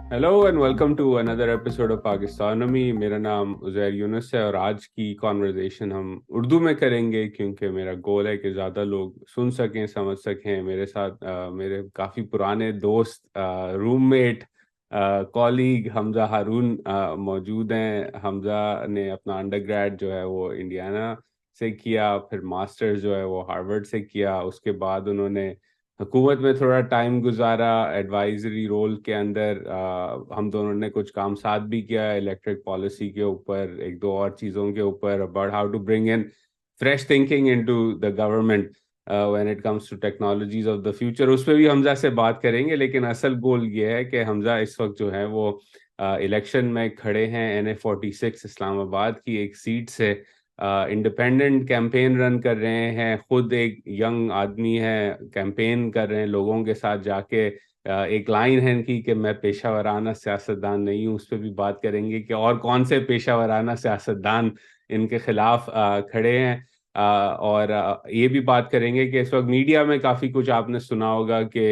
Hello and welcome to another episode of Pakistanomy. मेरा नाम उज़ैर यूनुस है और आज की कॉन्वर्जेशन हम उर्दू में करेंगे क्योंकि मेरा गोल है कि ज़्यादा लोग सुन सकें, समझ सकें। मेरे साथ मेरे काफ़ी पुराने दोस्त, रूममेट, कॉलीग हमज़ा हारून मौजूद हैं। हमज़ा ने अपना अंडरग्रेड जो है वो इंडियाना से किया, फिर मास्टर्स जो है वो हार्वर्ड से किया। उसके बाद उन्होंने हुकूमत में थोड़ा टाइम गुजारा एडवाइजरी रोल के अंदर। हम दोनों ने कुछ काम साथ भी किया, इलेक्ट्रिक पॉलिसी के ऊपर, एक दो और चीज़ों के ऊपर, about how to bring in fresh thinking into the government when it comes to technologies of the future. उस पर भी हमजा से बात करेंगे, लेकिन असल गोल ये है कि हमजा इस वक्त जो है वो इलेक्शन में खड़े हैं NA 46 इस्लामाबाद की एक सीट से। इंडिपेंडेंट कैंपेन रन कर रहे हैं, खुद एक यंग आदमी है, कैंपेन कर रहे हैं लोगों के साथ जाके। एक लाइन है इनकी कि मैं पेशा वराना सियासतदान नहीं हूँ। उस पर भी बात करेंगे कि और कौन से पेशा वराना सियासतदान इनके खिलाफ खड़े हैं। और ये भी बात करेंगे कि इस वक्त मीडिया में काफ़ी कुछ आपने सुना होगा कि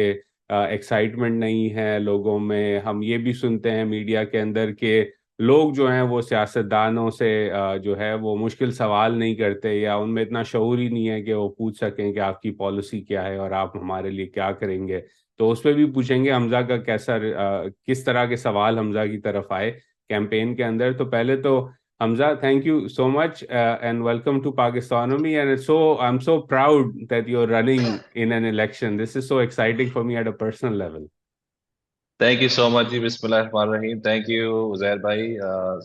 एक्साइटमेंट नहीं है लोगों में। हम ये भी सुनते हैं मीडिया के अंदर के लोग जो हैं वो सियासतदानों से जो है वो मुश्किल सवाल नहीं करते, या उनमें इतना शऊर ही नहीं है कि वो पूछ सकें कि आपकी पॉलिसी क्या है और आप हमारे लिए क्या करेंगे। तो उस पर भी पूछेंगे हमजा का कैसा किस तरह के सवाल हमजा की तरफ आए कैंपेन के अंदर। तो पहले तो Hamza, thank you so much and welcome to Pakistanomy, and so I am so proud that you are running in an election. This is so exciting for me at a personal level. Thank you so much, ji. Bismillahirrahmanirrahim. Thank you, Uzair bhai.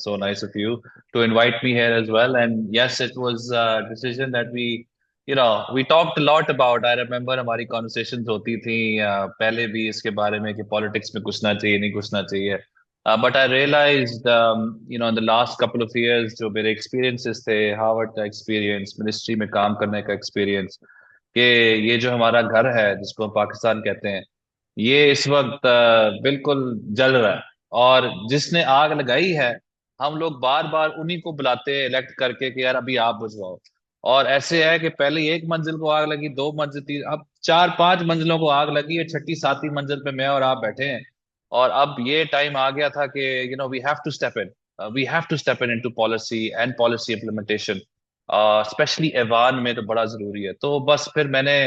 So nice of you to invite me here as well. And yes, it was a decision that we talked a lot about. I remember हमारी conversations होती थी पहले भी इसके बारे में कि politics में घुसना चाहिए नहीं घुसना चाहिए. But I realized, in the last couple of years जो मेरे experiences थे, Harvard का experience, ministry में काम करने का experience, कि ये जो हमारा घर है जिसको हम पाकिस्तान कहते हैं, ये इस वक्त बिल्कुल जल रहा है। और जिसने आग लगाई है, हम लोग बार बार उन्हीं को बुलाते हैं इलेक्ट करके कि यार अभी आप बुझवाओ। और ऐसे है कि पहले एक मंजिल को आग लगी, दो मंजिल, तीन, अब चार पांच मंजिलों को आग लगी है, छठी सातवीं मंजिल पे मैं और आप बैठे हैं। और अब ये टाइम आ गया था कि we have to step in, we have to step in into policy and policy implementation, specially ऐवान में तो बड़ा जरूरी है। तो बस फिर मैंने,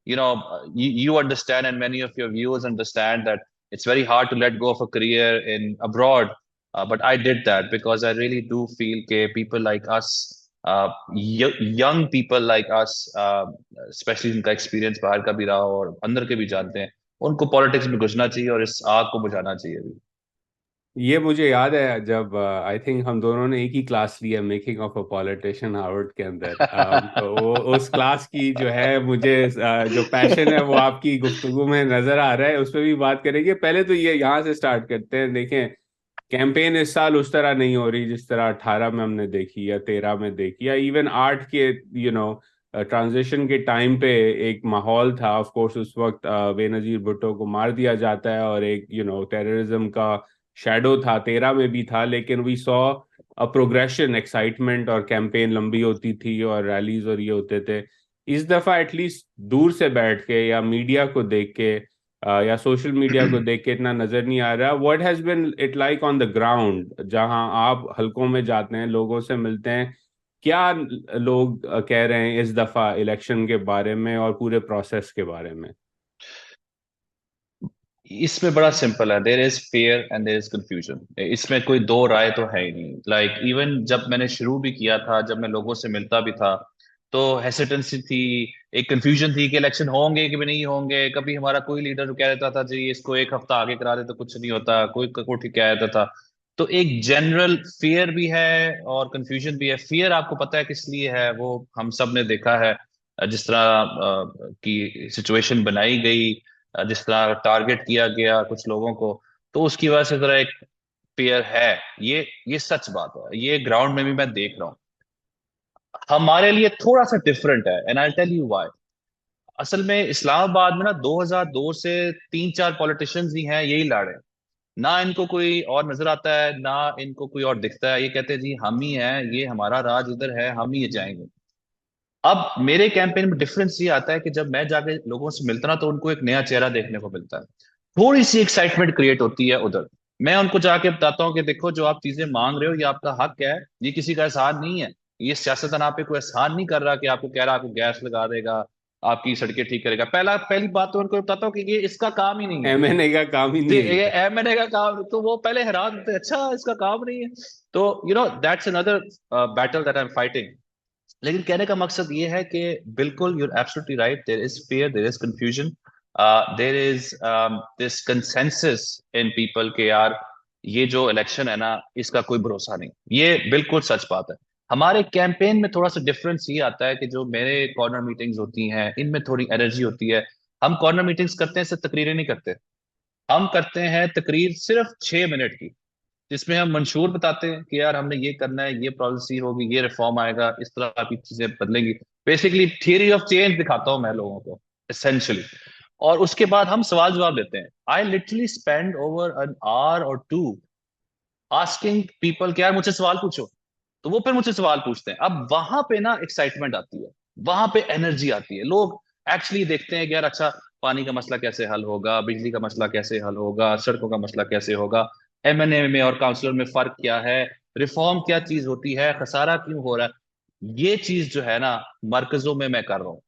you understand and many of your viewers understand that it's very hard to let go of a career in abroad. But I did that because I really do feel that people like us, young people like us, especially जिनका experience बाहर का भी रहा हो और अंदर के भी जानते हैं, उनको पॉलिटिक्स में घुसना चाहिए और इस आग को बुझाना चाहिए भी। ये मुझे याद है जब आई थिंक हम दोनों ने एक ही क्लास लिया, making of a politician, Harvard के अंदर। तो वो उस क्लास की जो है मुझे जो पैशन है वो आपकी गुफ्तगू में नजर आ रहा है। उस पर भी बात करेंगे। पहले तो ये यहाँ से स्टार्ट करते हैं। देखें, कैंपेन इस साल उस तरह नहीं हो रही जिस तरह 18 में हमने देखी या 13 में देखी, या इवन 8 के ट्रांजिशन के टाइम पे एक माहौल था। ऑफ कोर्स उस वक्त बेनजीर भुट्टो को मार दिया जाता है और एक टेररिज्म का शैडो था, 13 में भी था। लेकिन we saw a progression, excitement, और कैंपेन लंबी होती थी और रैलीज और ये होते थे। इस दफा एटलीस्ट दूर से बैठ के या मीडिया को देख के या सोशल मीडिया को देख के इतना नजर नहीं आ रहा। What has been it like on the ground, जहां आप हलकों में जाते हैं, लोगों से मिलते हैं? क्या लोग कह रहे हैं इस दफा इलेक्शन के बारे में और पूरे प्रोसेस के बारे में? इसमें बड़ा सिंपल है, there is fear and there is confusion. इसमें कोई दो राय तो है ही नहीं। लाइक इवन जब मैंने शुरू भी किया था, जब मैं लोगों से मिलता भी था, तो हेसिटेंसी थी, एक कंफ्यूजन थी कि इलेक्शन होंगे कि भी नहीं होंगे। कभी हमारा कोई लीडर कह देता था जी इसको एक हफ्ता आगे करा दे तो कुछ नहीं होता, कोई ठीक कह देता था। तो एक जनरल फियर भी है और कंफ्यूजन भी है। फियर आपको पता है किस लिए है, वो हम सब ने देखा है। जिस तरह की सिचुएशन बनाई गई, जिस तरह टारगेट किया गया कुछ लोगों को, तो उसकी वजह से जरा एक फेयर है। ये सच बात है, ये ग्राउंड में भी मैं देख रहा हूँ। हमारे लिए थोड़ा सा डिफरेंट है and I tell you why. असल में इस्लामाबाद में ना 2002 से तीन चार पॉलिटिशियंस ही हैं, यही लड़ रहे हैं। ना इनको कोई और नजर आता है, ना इनको कोई और दिखता है। ये कहते हैं जी हम ही हैं, ये हमारा राज इधर है, हम ही ये जाएंगे। अब मेरे कैंपेन में डिफरेंस ये आता है कि जब मैं जाके लोगों से मिलता ना, तो उनको एक नया चेहरा देखने को मिलता है। थोड़ी सी एक्साइटमेंट क्रिएट होती है उधर। मैं उनको जाके बताता हूँ कि देखो जो आप चीजें मांग रहे हो ये आपका हक है, ये किसी का एहसान नहीं है। ये सियासतदान आप पे कोई एहसान नहीं कर रहा कि आपको कह रहा आपको गैस लगा देगा, आपकी सड़कें ठीक करेगा। पहली बात तो उनको बताता हूँ कि ये इसका काम ही नहीं है। एमएनए का काम ही नहीं है ये ये। एमएनए का काम, तो वो पहले हैरान होते हैं, अच्छा इसका काम नहीं है। तो that's another battle that I am fighting. लेकिन कहने का मकसद ये है कि बिल्कुल, you're absolutely right, there is fear, there is confusion, there is this consensus in people कि यार ये जो इलेक्शन है ना इसका कोई भरोसा नहीं। ये बिल्कुल सच बात है। हमारे कैंपेन में थोड़ा सा डिफरेंस ये आता है कि जो मेरे कॉर्नर मीटिंग्स होती हैं इनमें थोड़ी एनर्जी होती है। हम कॉर्नर मीटिंग्स करते हैं, सिर्फ तकरीरें नहीं करते। हम करते हैं तकरीर सिर्फ 6 मिनट की, जिसमें हम मंशूर बताते हैं कि यार हमने ये करना है, ये पॉलिसी होगी, ये रिफॉर्म आएगा, इस तरह की चीजें बदलेंगी। बेसिकली थियरी ऑफ चेंज दिखाता हूं मैं लोगों को, एसेंशियली। और उसके बाद हम सवाल जवाब देते हैं। I literally spend over an hour और टू आस्किंग पीपल कि यार मुझसे सवाल पूछो। तो वो फिर मुझसे सवाल पूछते हैं। अब वहां पे ना एक्साइटमेंट आती है, वहां पे एनर्जी आती है। लोग एक्चुअली देखते हैं कि यार अच्छा, पानी का मसला कैसे हल होगा, बिजली का मसला कैसे हल होगा, सड़कों का मसला कैसे होगा, एमएनए में और काउंसलर में फर्क क्या है, रिफॉर्म क्या चीज होती है, खसारा क्यों हो रहा है। ये चीज जो है ना मरकजों में मैं कर रहा हूँ।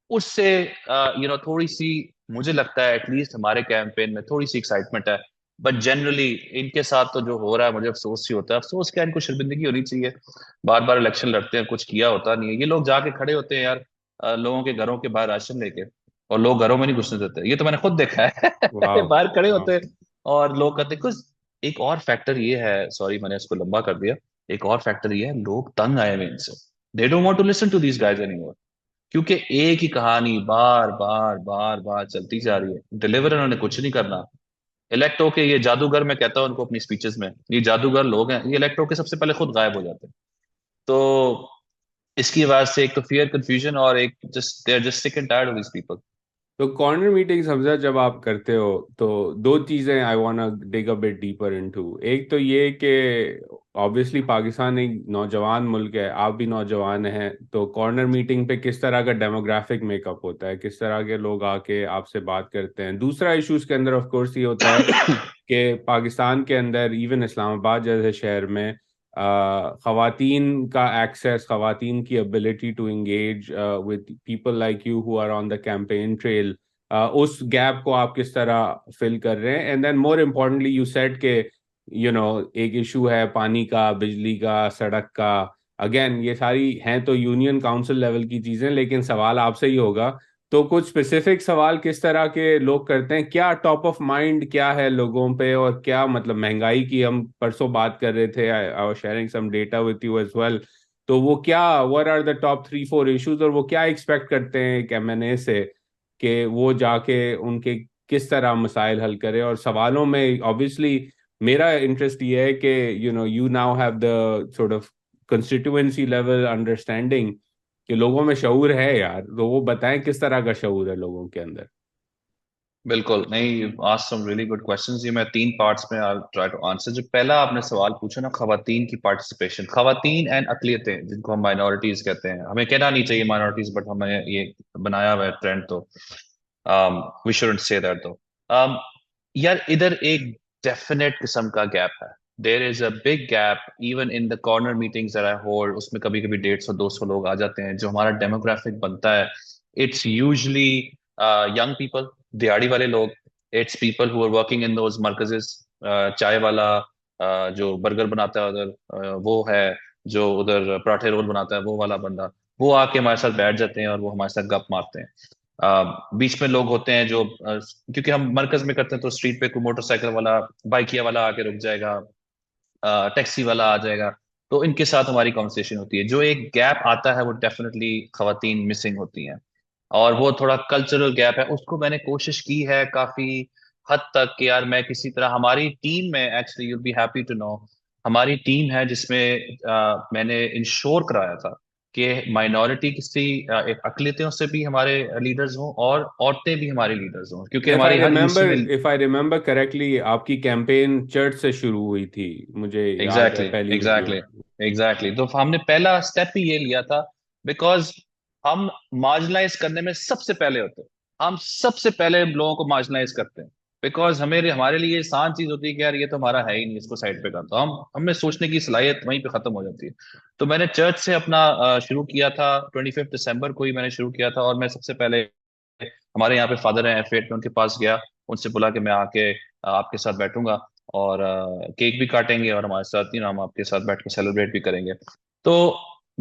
उससे थोड़ी सी, मुझे लगता है एटलीस्ट हमारे कैंपेन में थोड़ी सी एक्साइटमेंट है। बट जनरली इनके साथ तो जो हो रहा है मुझे अफसोस ही होता है। अफसोस क्या, इनको शर्मिंदगी होनी चाहिए। बार बार इलेक्शन लड़ते हैं, कुछ किया होता नहीं है। ये लोग जाके खड़े होते हैं यार लोगों के घरों के बाहर राशन लेके, और लोग घरों में नहीं घुसने देते। ये तो मैंने खुद देखा है। वाह। बाहर खड़े वाह। होते हैं और लोग कहते हैं कुछ। एक और फैक्टर ये है, सॉरी मैंने इसको लंबा कर दिया। एक और फैक्टर ये है, लोग तंग आए हुए हैं इनसे। They don't want to listen to these guys anymore. क्योंकि एक ही कहानी बार बार बार बार चलती जा रही है, डिलीवर इन्होंने कुछ नहीं करना। इलेक्ट होके ये जादूगर, मैं कहता हूं उनको अपनी स्पीचेस में, ये जादूगर लोग हैं। ये इलेक्ट होके सबसे पहले खुद गायब हो जाते हैं। तो इसकी वजह से एक तो फियर, कंफ्यूजन, और एक just they are just sick and tired of this people. तो कॉर्नर मीटिंग्स हमजा जब आप करते हो तो दो चीजें I want dig a bit deeper into. एक तो ये कि ऑब्वियसली पाकिस्तान एक नौजवान मुल्क है, आप भी नौजवान हैं, तो कॉर्नर मीटिंग पे किस तरह का डेमोग्राफिक मेकअप होता है, किस तरह के लोग आके आपसे बात करते हैं। दूसरा इशूज के अंदर ऑफ कोर्स ये होता है कि पाकिस्तान के अंदर इवन इस्लामाबाद जैसे शहर में खवातीन का एक्सेस, खवातीन की ability to engage with people like you who are on the campaign trail, उस गैप को आप किस तरह फिल कर रहे हैं। And then more importantly you said के एक इशू है पानी का, बिजली का, सड़क का। अगेन ये सारी हैं तो यूनियन काउंसिल लेवल की चीजें, लेकिन सवाल आपसे ही होगा। तो कुछ स्पेसिफिक सवाल किस तरह के लोग करते हैं, क्या टॉप ऑफ माइंड क्या है लोगों पे, और क्या मतलब महंगाई की हम परसों बात कर रहे थे, I was sharing some data with you as well. तो वो क्या, what are the top 3-4 issues, और वो क्या एक्सपेक्ट करते हैं एक एमएनए से कि वो जाके उनके किस तरह मसाइल हल करे। और सवालों में ऑब्वियसली मेरा इंटरेस्ट ये है कि you now have the sort of constituency level understanding कि लोगों में शऊर है यार, तो वो बताएं किस तरह का शऊर है लोगों के अंदर। बिल्कुल नहीं, ask some really good questions. ये मैं तीन पार्ट्स में आई ट्राई टू आंसर। जो पहला आपने सवाल पूछा ना, खवातीन की पार्टिसिपेशन, खवातीन एंड अकलियतें जिनको हम माइनॉरिटीज कहते हैं, हमें कहना नहीं चाहिए माइनॉरिटीज, बट हमें ये बनाया हुआ है ट्रेंड, तो वी शुडंट से दैट दो। यार इधर एक डेफिनेट किस्म का गैप है। There is a big gap even in the corner meetings that I hold. उसमें कभी कभी 150-200 लोग आ जाते हैं। जो हमारा डेमोग्राफिक बनता है, इट्स यूजली यंग पीपल, दिहाड़ी वाले लोग। It's people who are working in those मर्कजेस। चाय वाला, जो बर्गर बनाता है उधर, वो है। जो उधर पराठे रोल बनाता है, वो वाला बंदा, वो आके हमारे साथ बैठ जाते हैं और वो हमारे साथ गप मारते हैं। बीच में लोग होते हैं जो क्योंकि हम मरकज में करते हैं, तो स्ट्रीट पे कोई मोटरसाइकिल वाला, बाइकिया वाला आके रुक जाएगा, टैक्सी वाला आ जाएगा। तो इनके साथ हमारी कॉन्वर्सेशन होती है। जो एक गैप आता है वो डेफिनेटली खवातीन मिसिंग होती हैं। और वो थोड़ा कल्चरल गैप है, उसको मैंने कोशिश की है काफी हद तक कि यार मैं किसी तरह, हमारी टीम में actually you'll be happy to know, हमारी टीम है जिसमें मैंने इंश्योर कराया था कि माइनॉरिटी किसी एक अकलियतों से भी हमारे लीडर्स हों और औरतें भी हमारी लीडर्स हों, क्योंकि इफ आई हमारी हर यूनिवर्सिटी रिमेम्बर में। इफ आई रिमेम्बर करेक्टली आपकी कैंपेन चर्च से शुरू हुई थी, मुझे याद है एग्जैक्टली पहली वीडियो। एग्जैक्टली एग्जैक्टली, तो हमने पहला स्टेप ही ये लिया था। बिकॉज हम मार्जिनलाइज करने में सबसे पहले होते हैं। हम सबसे पहले लोगों को मार्जिनलाइज करते हैं। बिकॉज हमें हमारे लिए आसान चीज होती है कि यार ये तो हमारा है ही नहीं, इसको साइड पे कर दो, हम हमें सोचने की सलाहियत वहीं पे खत्म हो जाती है। तो मैंने चर्च से अपना शुरू किया था, 25 दिसंबर को ही मैंने शुरू किया था। और मैं सबसे पहले हमारे यहाँ पे फादर हैं F8 में, उनके पास गया, उनसे बोला कि मैं आके आपके साथ बैठूंगा और केक भी काटेंगे और हमारे साथ हम आपके साथ बैठ के सेलिब्रेट भी करेंगे। तो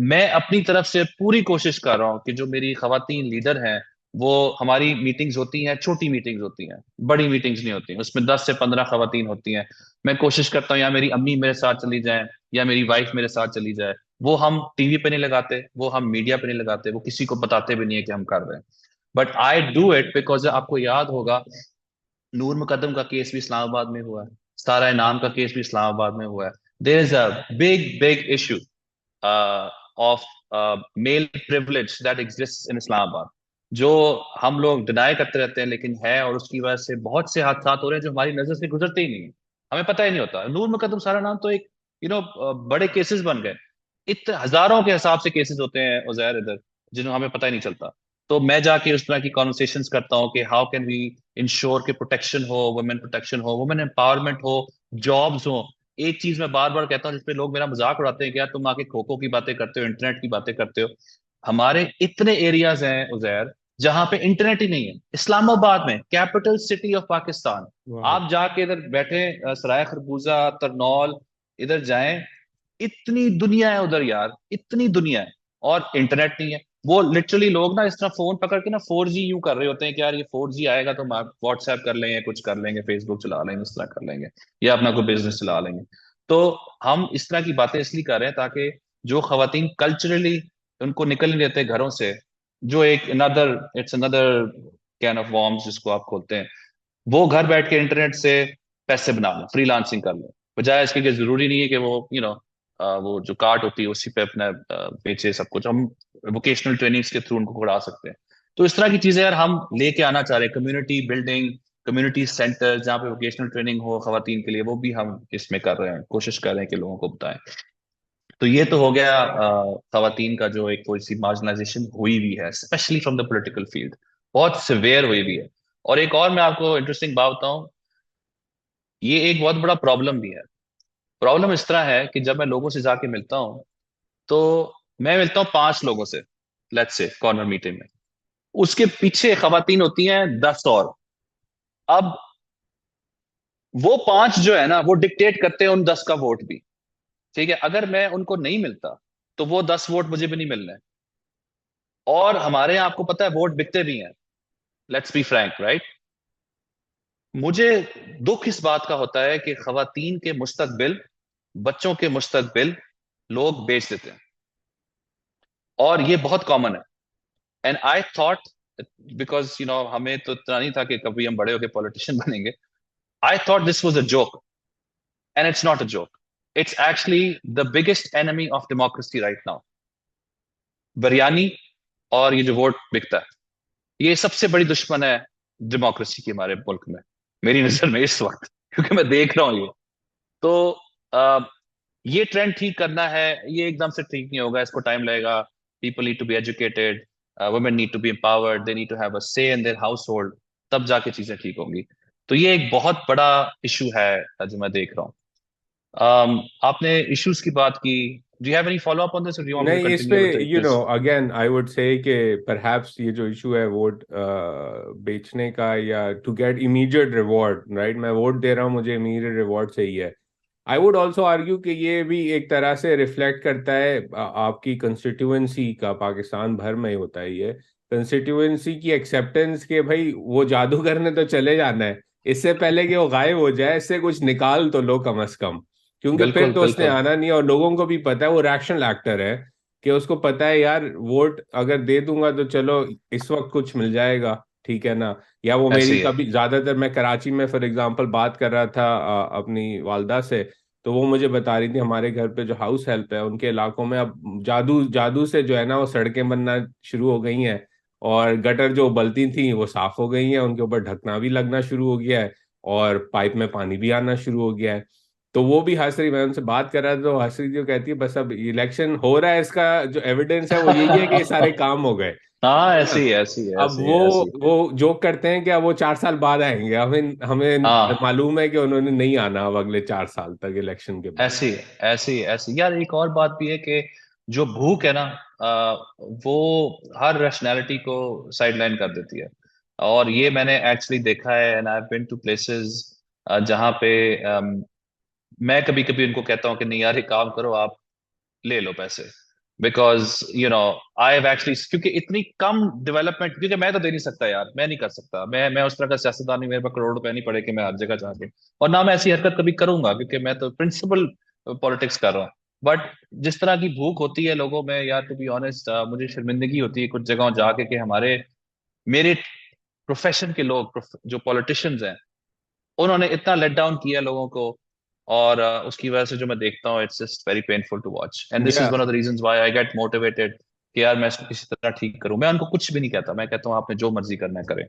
मैं अपनी तरफ से पूरी कोशिश कर रहा हूँ कि जो मेरी खवातीन लीडर हैं, वो हमारी मीटिंग्स होती हैं, छोटी मीटिंग्स होती हैं, बड़ी मीटिंग्स नहीं होती, उसमें 10 से 15 खवातीन होती हैं। मैं कोशिश करता हूँ या मेरी अम्मी मेरे साथ चली जाए या मेरी वाइफ मेरे साथ चली जाए। वो हम टीवी पे नहीं लगाते, वो हम मीडिया पे नहीं लगाते, वो किसी को बताते भी नहीं है कि हम कर रहे हैं। But I do it because आपको याद होगा, नूर मुकदम का केस भी इस्लामाबाद में हुआ है, सारा इनाम का केस भी इस्लामाबाद में हुआ है। There is a big big issue of male privilege that exist in Islamabad, जो हम लोग डिनाई करते रहते हैं लेकिन है, और उसकी वजह से बहुत से हादसा हो रहे हैं जो हमारी नजर से गुजरते ही नहीं है, हमें पता ही नहीं होता। नूर मुकदम सारा नाम तो एक बड़े केसेस बन गए, इतने हजारों के हिसाब से केसेस होते हैं उजैर इधर, जिन्हें हमें पता ही नहीं चलता। तो मैं जाके उस तरह की कॉन्वर्सेशंस करता हूँ कि हाउ कैन वी इंश्योर के प्रोटेक्शन हो, वुमेन प्रोटेक्शन हो, वुमेन एम्पावरमेंट हो, जॉब्स हो। एक चीज मैं बार बार कहता हूँ जिसपे लोग मेरा मजाक उड़ाते हैं कि यार तुम आके खो खो की बातें करते हो, इंटरनेट की बातें करते हो। हमारे इतने एरियाज हैं उजैर जहां पे इंटरनेट ही नहीं है, इस्लामाबाद में, कैपिटल सिटी ऑफ पाकिस्तान। वाह। आप जाके इधर बैठे, सराय खरबूजा, तरनौल, इधर जाएं, इतनी दुनिया है उधर यार, इतनी दुनिया है, और इंटरनेट नहीं है। वो लिटरली लोग ना इस तरह फोन पकड़ के ना 4G यूं कर रहे होते हैं कि यार ये 4G आएगा तो हम व्हाट्सएप कर लेंगे, कुछ कर लेंगे, फेसबुक चला लेंगे, इस तरह कर लेंगे, या अपना कोई बिजनेस चला लेंगे। तो हम इस तरह की बातें इसलिए कर रहे हैं ताकि जो खवातीन कल्चरली उनको निकल नहीं देते घरों से, जो एक another, it's another can of worms जिसको आप खोलते हैं, वो घर बैठ के इंटरनेट से पैसे बना लें, फ्रीलांसिंग कर लें, बजाय इसके कि जरूरी नहीं है कि वो वो जो कार्ड होती है उसी पे अपना बेचे सब कुछ। हम वोकेशनल ट्रेनिंग्स के थ्रू उनको बढ़ा सकते हैं। तो इस तरह की चीजें यार हम लेके आना चाह रहे हैं, कम्युनिटी बिल्डिंग, कम्युनिटी सेंटर जहाँ पे वोकेशनल ट्रेनिंग हो खवातीन के लिए, वो भी हम इसमें कर रहे हैं, कोशिश कर रहे हैं कि लोगों को बताएं। तो ये तो हो गया खवातीन का जो एक थोड़ी सी मार्जिनाइजेशन हुई भी है, specially from the political field, बहुत सिवियर हुई भी है। और एक और मैं आपको इंटरेस्टिंग बात बताऊं, ये एक बहुत बड़ा प्रॉब्लम भी है। प्रॉब्लम इस तरह है कि जब मैं लोगों से जाके मिलता हूँ, तो मैं मिलता हूँ 5 लोगों से, लेट्स से कॉर्नर मीटिंग में, उसके पीछे खवातीन होती हैं 10 और। अब वो 5 जो है ना, वो डिक्टेट करते हैं उन 10 का वोट भी। ठीक है, अगर मैं उनको नहीं मिलता तो वो 10 वोट मुझे भी नहीं मिलने। और हमारे यहाँ आपको पता है वोट बिकते भी हैं, लेट्स बी फ्रैंक, राइट। मुझे दुख इस बात का होता है कि खवातीन के मुस्तकबिल, बच्चों के मुस्तकबिल लोग बेच देते हैं, और ये बहुत कॉमन है। एंड आई थॉट, बिकॉज हमें तो इतना नहीं था कि कभी हम बड़े होकर पॉलिटिशियन बनेंगे। I thought this was a joke, and it's not a joke. It's actually the biggest enemy of democracy right now, biryani और ये जो वोट बिकता है, ये सबसे बड़ी दुश्मन है डेमोक्रेसी की हमारे मुल्क में, मेरी नजर में इस वक्त, क्योंकि मैं देख रहा हूँ ये। तो आ, ये ट्रेंड ठीक करना है, ये एकदम से ठीक नहीं होगा, इसको टाइम लगेगा। People need to be educated, women need to be empowered, they need to have a say in their house hold, तब जाके चीजें ठीक होंगी। तो ये एक बहुत बड़ा इशू है जो मैं देख रहा हूँ। आपने इश्यूज की बात की, do you have any follow up on this, और do you want me to नहीं, इस पे continue with this? Again I would say कि परहैप्स ये जो इशू है वोट बेचने का या to get immediate reward, right, मैं वोट दे रहा हूँ, मुझे इमीडिएट रिवॉर्ड चाहिए। आई वुड ऑल्सो आर्ग्यू कि ये भी एक तरह से रिफ्लेक्ट करता है आपकी कंस्टिट्यूएंसी का, पाकिस्तान भर में ही होता है ये, कंस्टिट्यूएंसी की एक्सेप्टेंस के भाई वो जादूगर ने तो चले जाना है, इससे पहले कि वो गायब हो जाए इससे कुछ निकाल तो लो कम अज कम, क्योंकि फिर बिल्कुल तो उसने बिल्कुल। आना नहीं है। और लोगों को भी पता है, वो रैशनल एक्टर है कि उसको पता है यार वोट अगर दे दूंगा तो चलो इस वक्त कुछ मिल जाएगा, ठीक है ना। या वो ऐसे मेरी ही है। कभी ज्यादातर, मैं कराची में फॉर एग्जांपल बात कर रहा था अपनी वालदा से, तो वो मुझे बता रही थी हमारे घर पे जो हाउस हेल्प है उनके इलाकों में अब जादू जादू से जो है ना वो सड़कें बनना शुरू हो गई हैं, और गटर जो उबलती थी वो साफ हो गई हैं, उनके ऊपर ढकना भी लगना शुरू हो गया है, और पाइप में पानी भी आना शुरू हो गया है। तो वो भी हंस रही, मैं उनसे बात कर रहा था तो हंस रही, जो कहती है बस अब इलेक्शन हो रहा है, इसका जो एविडेंस है वो यही है कि ये सारे काम हो गए। हाँ, है ना? ऐसी ऐसी अब ऐसी ऐसी। वो जोक करते हैं कि अब वो 4 साल बाद आएंगे, हमें हमें हाँ, मालूम है कि उन्होंने नहीं आना अब अगले 4 साल तक इलेक्शन के बाद। ऐसी ऐसी ऐसी यार, एक और बात भी है कि जो भूख है ना, वो हर रैशनैलिटी को साइडलाइन कर देती है। और ये मैंने एक्चुअली देखा है, and I have been to places जहाँ पे मैं कभी कभी उनको कहता हूँ कि नहीं यार, एक काम करो, आप ले लो पैसे। बिकॉज आई हैव एक्चुअली, क्योंकि इतनी कम डेवलपमेंट, क्योंकि मैं तो दे नहीं सकता यार, मैं नहीं कर सकता, मैं उस तरह का सियासतदान नहीं, मेरे पास करोड़ रुपए नहीं पड़े कि मैं हर जगह जाके, और ना मैं ऐसी हरकत कभी करूंगा, क्योंकि मैं तो प्रिंसिपल पॉलिटिक्स कर रहा हूँ। बट जिस तरह की भूख होती है लोगों में यार, टू बी ऑनेस्ट, मुझे शर्मिंदगी होती है कुछ जगहों जाके कि हमारे मेरे प्रोफेशन के लोग, जो पॉलिटिशियंस हैं, उन्होंने इतना लेट डाउन किया लोगों को। और उसकी वजह से जो मैं देखता हूँ, it's just very painful to watch, and this is yeah one of the reasons why I get motivated कि यार मैं इसको किसी तरह ठीक करूं। मैं उनको कुछ भी नहीं कहता, मैं कहता हूँ आपने जो मर्जी करना है करें।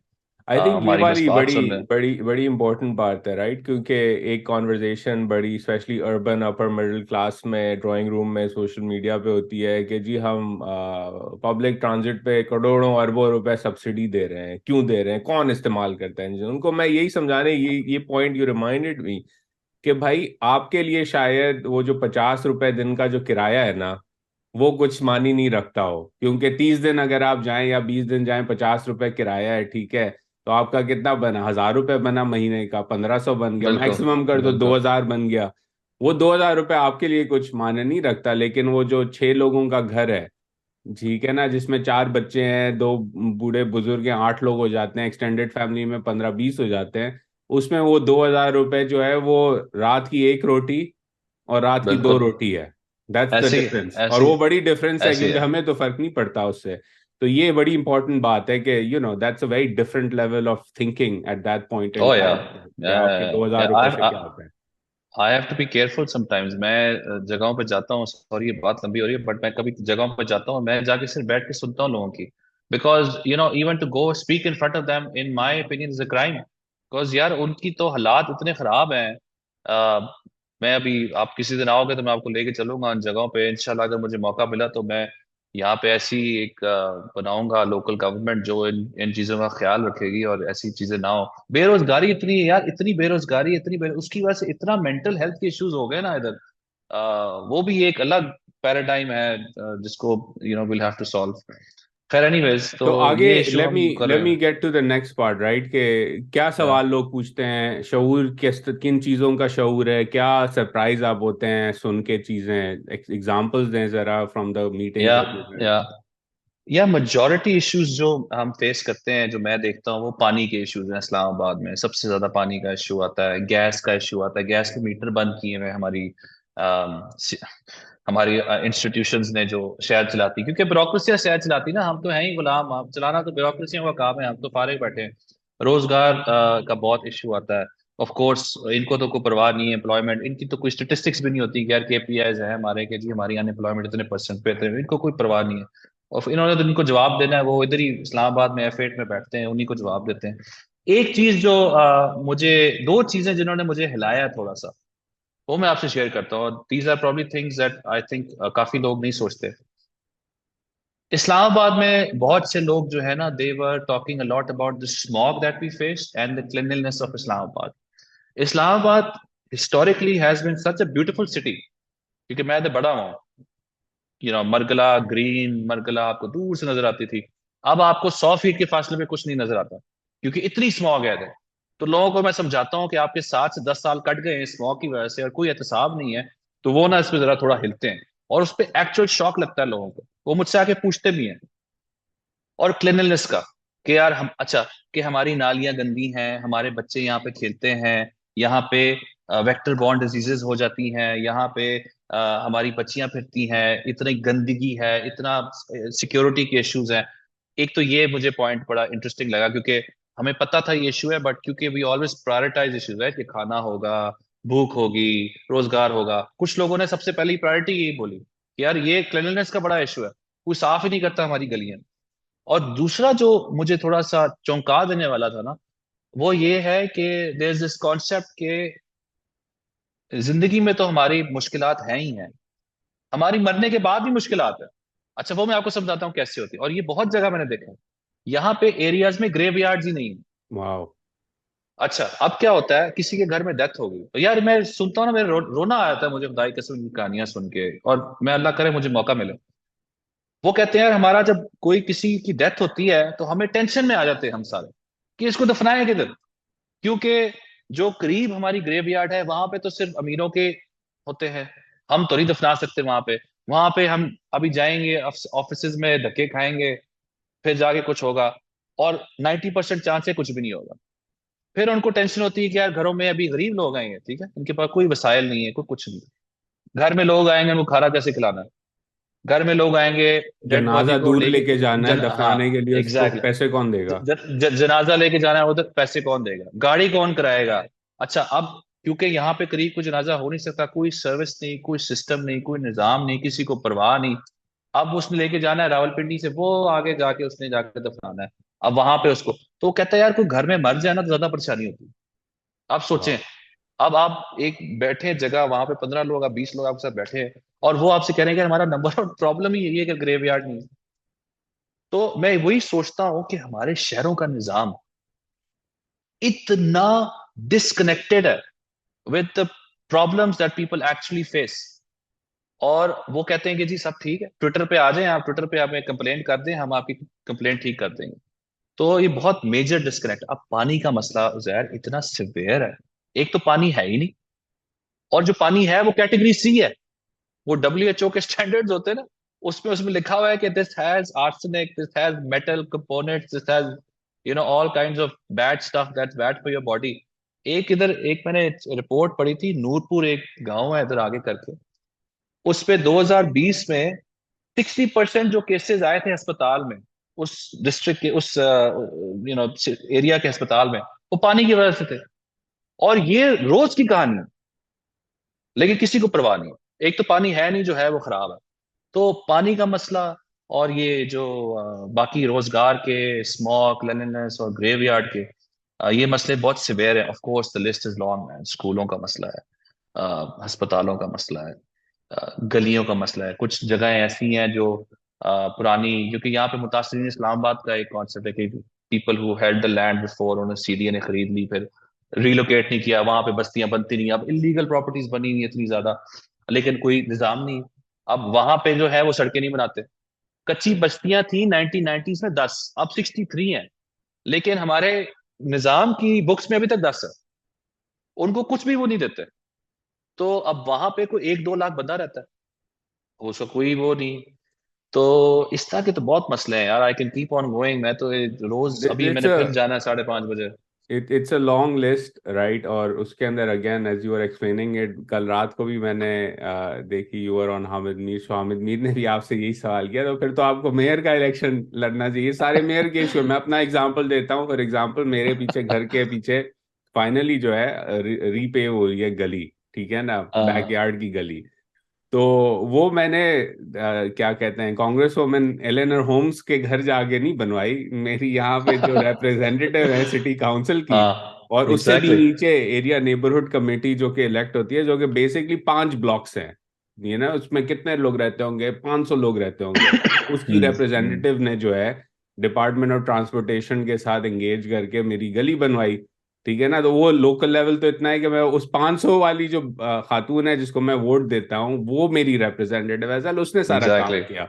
आई थिंक ये हमारी बस वाली बात बड़ी सुन रहे हैं। बड़ी बड़ी इंपॉर्टेंट बात है, राइट? क्योंकि एक कॉन्वर्जेशन बड़ी specially urban upper middle class में ड्राइंग रूम में सोशल मीडिया पे होती है कि जी हम पब्लिक ट्रांजिट पे करोड़ों अरबों रुपए सब्सिडी दे रहे हैं, क्यों दे रहे हैं, कौन इस्तेमाल करता है उनको। मैं यही समझाने, ये पॉइंट यू रिमाइंडेड मी कि भाई आपके लिए शायद वो जो 50 रुपए दिन का जो किराया है ना, वो कुछ मानी नहीं रखता हो, क्योंकि 30 दिन अगर आप जाएं या 20 दिन जाएं, 50 रुपए किराया है, ठीक है, तो आपका कितना बना? 1,000 रुपए बना महीने का, 1,500 बन गया, बिल्कुल मैक्सिमम कर दो बिल्कुल। 2,000 बन गया। वो 2,000 रुपए आपके लिए कुछ माने नहीं रखता, लेकिन वो जो 6 लोगों का घर है, ठीक है ना, जिसमें 4 बच्चे हैं, दो बूढ़े बुजुर्ग हैं, 8 लोग हो जाते हैं, एक्सटेंडेड फैमिली में 15-20 हो जाते हैं, उसमें वो 2,000 रुपए जो है वो रात की एक रोटी और रात की दो बिल्कुल रोटी है। दैट्स द ऐसी डिफरेंस, और ऐसी वो बड़ी डिफरेंस है ऐसी क्योंकि है। हमें तो फर्क नहीं पड़ता उससे। तो ये बड़ी इंपॉर्टेंट बात है कि that's a very different level of thinking at that point in oh yeah time, कि आपके 2,000 रुपए से क्या होता है। I have to be careful sometimes. मैं जगहों पे जाता हूँ, सॉरी ये बात लंबी हो रही है, बट मैं कभी जगहों पे जाता हूँ, मैं जाके सिर्फ बैठ के सुनता हूँ लोगों की। Because even to go speak in front of them, in my opinion, is a crime. Because यार उनकी तो हालात इतने खराब हैं। uh, मैं अभी, आप किसी दिन आओगे तो मैं आपको लेके चलूंगा उन जगहों पे इंशाल्लाह, अगर मुझे मौका मिला तो मैं यहाँ पे ऐसी एक बनाऊंगा लोकल गवर्नमेंट जो इन चीजों का ख्याल रखेगी और ऐसी चीजें ना हो। बेरोजगारी इतनी है यार, इतनी बेरोजगारी, उसकी वजह से इतना मेंटल हेल्थ के इश्यूज हो गए ना इधर। वो भी एक अलग पैराडाइम है, जिसको विल हैव टू सॉल्व। खैर एनीवेज, तो तो आगे ये इशू लेट मी हम कर लेट रहे मी हैं। Get to the next part, right? के क्या या सवाल लोग पूछते हैं, शऊर किन चीजों का शऊर है, क्या सरप्राइज आप होते हैं सुन के चीजें? एग्जांपल्स दें जरा फ्रॉम द मीटिंग्स या दैट यू या या मेजॉरिटी इश्यूज जो हम फेस करते हैं, जो मैं देखता हूँ, वो पानी के इश्यूज हैं। इस्लामाबाद में सबसे ज्यादा पानी का इशू आता है, गैस का इशू आता है। गैस के मीटर बंद किए हुए हैं हमारी इंस्टीट्यूशंस ने जो शहर चलाती, क्योंकि ब्यूरोक्रेसी शहर चलाती ना, हम तो हैं ही गुलाम, हम चलाना तो ब्यूरोक्रेसियों का काम है, हम तो फारिग बैठे हैं। रोजगार का बहुत इशू आता है। ऑफ कोर्स इनको तो कोई परवाह नहीं है, एम्प्लॉयमेंट इनकी तो कोई स्टेटिस्टिक्स भी नहीं होती कि यार केपीआईज है हमारे के जी हमारी अनएम्प्लॉयमेंट इतने परसेंट पे थे, इनको कोई परवाह नहीं है। और फिर इन्होंने तो इनको जवाब देना है, वो इधर ही इस्लामाबाद में F8 में बैठते हैं, उन्हीं को जवाब देते हैं। एक चीज जो मुझे, दो चीजें जिन्होंने मुझे हिलाया थोड़ा सा, वो मैं आपसे शेयर करता हूँ। These are probably things that I think काफी लोग नहीं सोचते। इस्लामाबाद में बहुत से लोग जो है ना, they were talking a lot about the smog that we face and the cleanliness of Islamabad. Islamabad historically has been such a beautiful city, क्योंकि मैं तो बड़ा हूँ। मरगला, ग्रीन मरगला आपको दूर से नजर आती थी। अब आपको 100 फीट के फासले में कुछ नहीं नजर आता, क्योंकि इतनी स्मॉग है इधर। तो लोगों को मैं समझाता हूँ कि आपके 7 से 10 साल कट गए हैं स्मॉग की वजह से और कोई एहतसाब नहीं है, तो वो ना इस पे जरा थोड़ा हिलते हैं। और उस पर एक्चुअल शॉक लगता है लोगों को, वो मुझसे आके पूछते भी हैं। और क्लिनलीनेस का, कि यार हम, अच्छा, कि हमारी नालियां गंदी हैं, हमारे बच्चे यहाँ पे खेलते हैं, यहाँ पे वेक्टर बॉर्न डिजीजेस हो जाती हैं, यहाँ पे हमारी बच्चियां फिरती हैं, इतनी गंदगी है, इतना सिक्योरिटी के इश्यूज हैं। एक तो ये मुझे पॉइंट बड़ा इंटरेस्टिंग लगा, क्योंकि हमें पता था ये इशू है, बट क्योंकि वी ऑलवेज प्रायोरिटाइज इश्यूज है कि खाना होगा, भूख होगी, रोजगार होगा, कुछ लोगों ने सबसे पहली प्रायोरिटी यही बोली कि यार ये क्लिनलीनेस का बड़ा इशू है, कोई साफ ही नहीं करता हमारी गलियां। और दूसरा जो मुझे थोड़ा सा चौंका देने वाला था ना, वो ये है कि देयर इज दिस कॉन्सेप्ट के जिंदगी में तो हमारी मुश्किलात हैं ही हैं, हमारी मरने के बाद भी मुश्किलात है। अच्छा वो मैं आपको समझाता हूँ कैसे होती है, और ये बहुत जगह मैंने देखा है। यहाँ पे एरियाज में ग्रेव यार्ड ही नहीं है। वाह। अच्छा अब क्या होता है, किसी के घर में डेथ हो गई तो यार मैं सुनता हूँ ना, मेरे रोना आ जाता है मुझे खुदाई कसम की कहानियां सुन के, और मैं अल्लाह करे मुझे मौका मिले। वो कहते हैं यार हमारा जब कोई किसी की डेथ होती है तो हमें टेंशन में आ जाते हैं हम सारे, कि इसको दफनाएं किधर। क्योंकि जो करीब हमारी ग्रेव यार्ड है वहां पे तो सिर्फ अमीरों के होते हैं, हम तो नहीं दफना सकते वहां पे। वहां पे हम अभी जाएंगे ऑफिस में धक्के खाएंगे, फिर जाके कुछ होगा, और 90% चांस है कुछ भी नहीं होगा। फिर उनको टेंशन होती है कि यार घरों में अभी गरीब लोग आएंगे, ठीक है, इनके पास कोई वसाइल नहीं है, कोई कुछ नहीं। घर में लोग आएंगे, उनको खाना कैसे खिलाना है। घर में लोग आएंगे, डेड बॉडी जनाजा को दूर लेके लेके जाना है हाँ दफनाने के लिए, उसको एग्जैक्टली, पैसे कौन देगा? जनाजा लेके जाना है उधर, पैसे कौन देगा, गाड़ी कौन कराएगा। अच्छा अब क्योंकि यहाँ पे करीब कोई जनाजा हो नहीं सकता, कोई सर्विस नहीं, कोई सिस्टम नहीं, कोई निजाम नहीं, किसी को परवाह नहीं। अब उसने लेके जाना है रावलपिंडी से, वो आगे जाके उसने जाके दफनाना है। अब वहां पे उसको, तो वो कहता है यार कोई घर में मर जाए ना तो ज्यादा परेशानी होती है। आप सोचें, वाह। अब आप एक बैठे जगह वहां पे 15 लोग, आप 20 लोग आपके साथ बैठे हैं, और वो आपसे कह रहे हैं कि हमारा नंबर वन प्रॉब्लम ही यही है कि ग्रेव यार्ड नहीं है। तो मैं वही सोचता हूँ कि हमारे शहरों का निजाम इतना डिस्कनेक्टेड है with the problems that people actually face. और वो कहते हैं कि जी सब ठीक है, ट्विटर पे आ जाएं, आप ट्विटर पे हमें कंप्लेंट कर दें, हम आपकी कंप्लेंट ठीक कर देंगे। तो ये बहुत मेजर डिस्कनेक्ट। अब पानी का मसला जहर इतना सिवियर है, एक तो पानी है ही नहीं, और जो पानी है वो कैटेगरी सी है। वो WHO के स्टैंडर्ड्स होते हैं ना, उसमें उसमें लिखा हुआ है कि this has arsenic, this has metal components, this has all kinds of bad stuff that's bad for your body. एक इधर एक मैंने रिपोर्ट पढ़ी थी, नूरपुर एक गांव है इधर आगे करके, उस पे 2020 में 60% जो केसेस आए थे अस्पताल में, उस डिस्ट्रिक्ट के उस एरिया के अस्पताल में, वो पानी की वजह से थे। और ये रोज की कहानी है, लेकिन किसी को परवाह नहीं है। एक तो पानी है नहीं, जो है वो खराब है। तो पानी का मसला, और ये जो बाकी रोजगार के, स्मॉग, क्लीनलीनेस और ग्रेवयार्ड के, ये मसले बहुत सिवियर है। Of course the list is long है। स्कूलों का मसला है, अस्पतालों का मसला है, गलियों का मसला है। कुछ जगहें ऐसी हैं जो पुरानी, क्योंकि यहाँ पे मुतासरीन इस्लामाबाद का एक कॉन्सेप्ट है कि people who had the land before, उन्होंने सीडीए ने खरीद ली, फिर रिलोकेट नहीं किया, वहां पे बस्तियां बनती नहीं, अब इलीगल प्रॉपर्टीज बनी हुई है इतनी ज्यादा, लेकिन कोई निजाम नहीं। अब वहां पे जो है वो सड़कें नहीं बनाते। कच्ची बस्तियां थी 1990s में 10, अब 63 है, लेकिन हमारे निजाम की बुक्स में अभी तक 10 है। उनको कुछ भी वो नहीं देते। तो अब वहां पे कोई 1-2 लाख बंदा रहता है, उसका कोई वो नहीं। तो इस तरह के तो बहुत मसले हैं यार। I can keep on going, मैं तो रोज, अभी इट्स मैंने अ फिर जाना है 5:30 बजे। It's a long list, right. और उसके अंदर again as you are explaining it, कल रात को भी मैंने देखी, you are on Hamid Mir, so Hamid Mir ने भी आपसे यही सवाल किया, तो फिर तो आपको मेयर का इलेक्शन लड़ना चाहिए। सारे मेयर के इशू, मैं अपना एग्जांपल देता हूँ। फॉर एग्जांपल मेरे पीछे, घर के पीछे फाइनली जो है रीपेव हो रही है गली, ठीक है ना, हाँ बैकयार्ड की गली। तो वो मैंने क्या कहते हैं, कांग्रेस वुमेन एलेनर होम्स के घर जाके नहीं बनवाई, मेरी यहाँ पे जो रिप्रेजेंटेटिव है सिटी काउंसिल की, हाँ और उससे भी एग्जैक्टली नीचे एरिया नेबरहुड कमेटी जो कि इलेक्ट होती है, जो कि बेसिकली 5 ब्लॉक्स हैं। ये ना, उसमें कितने लोग रहते होंगे, 500 लोग रहते होंगे। उसकी हम्म। रिप्रेजेंटेटिव ने जो है डिपार्टमेंट ऑफ ट्रांसपोर्टेशन के साथ एंगेज करके मेरी गली बनवाई, ठीक है ना। तो वो लोकल लेवल तो इतना है कि मैं उस 500 वाली जो खातून है जिसको मैं वोट देता हूँ, वो मेरी रिप्रेजेंटेटिव है सर, उसने सारा काम एग्जैक्टली किया।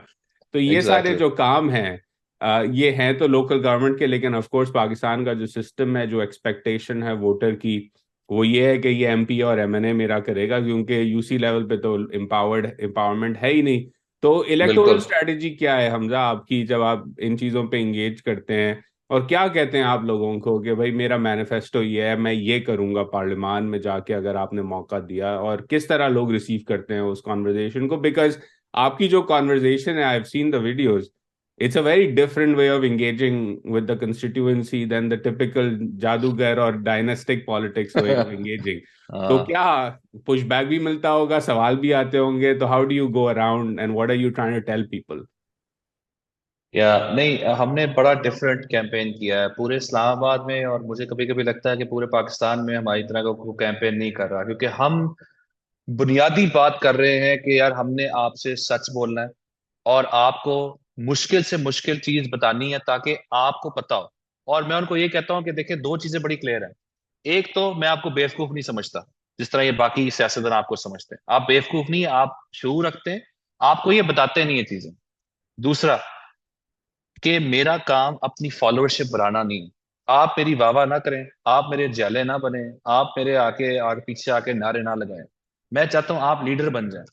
तो ये सारे एग्जैक्टली। जो काम हैं, ये हैं तो लोकल गवर्नमेंट के, लेकिन ऑफ कोर्स पाकिस्तान का जो सिस्टम है, जो एक्सपेक्टेशन है वोटर की, वो ये है कि ये MP और MNA मेरा करेगा, क्योंकि UC लेवल पे तो एम्पावरमेंट है ही नहीं। तो इलेक्टोरल बिल्कुल। स्ट्रेटेजी क्या है हमजा आपकी, जब आप इन चीज़ों पे इंगेज करते हैं? और क्या कहते हैं आप लोगों को कि भाई मेरा मैनिफेस्टो ये है, मैं ये करूंगा पार्लियामान में जाके, अगर आपने मौका दिया? और किस तरह लोग रिसीव करते हैं उस कॉन्वर्जेशन को? बिकॉज आपकी जो कॉन्वर्जेशन है, I have seen the videos, it's a very different way of engaging with the constituency than the typical जादूगर और dynastic politics way of engaging. तो हाँ क्या पुशबैक भी मिलता होगा, सवाल भी आते होंगे, तो how do you go around and what are you trying to tell people? या नहीं, हमने बड़ा डिफरेंट कैंपेन किया है पूरे इस्लामाबाद में, और मुझे कभी कभी लगता है कि पूरे पाकिस्तान में हमारी तरह का कोई कैंपेन नहीं कर रहा, क्योंकि हम बुनियादी बात कर रहे हैं कि यार हमने आपसे सच बोलना है, और आपको मुश्किल से मुश्किल चीज बतानी है ताकि आपको पता हो। और मैं उनको ये कहता हूँ कि देखिए, दो चीजें बड़ी क्लियर है। एक तो मैं आपको बेवकूफ नहीं समझता, जिस तरह ये बाकी सियासतदान आपको समझते हैं। आप बेवकूफ नहीं, आप शऊर रखते हैं, आपको ये बताते नहीं ये चीजें। दूसरा, कि मेरा काम अपनी फॉलोअरशिप बढ़ाना नहीं है। आप मेरी वाह वाह ना करें, आप मेरे जैले ना बने, आप मेरे आके आगे पीछे आके नारे ना लगाएं। मैं चाहता हूं आप लीडर बन जाएं,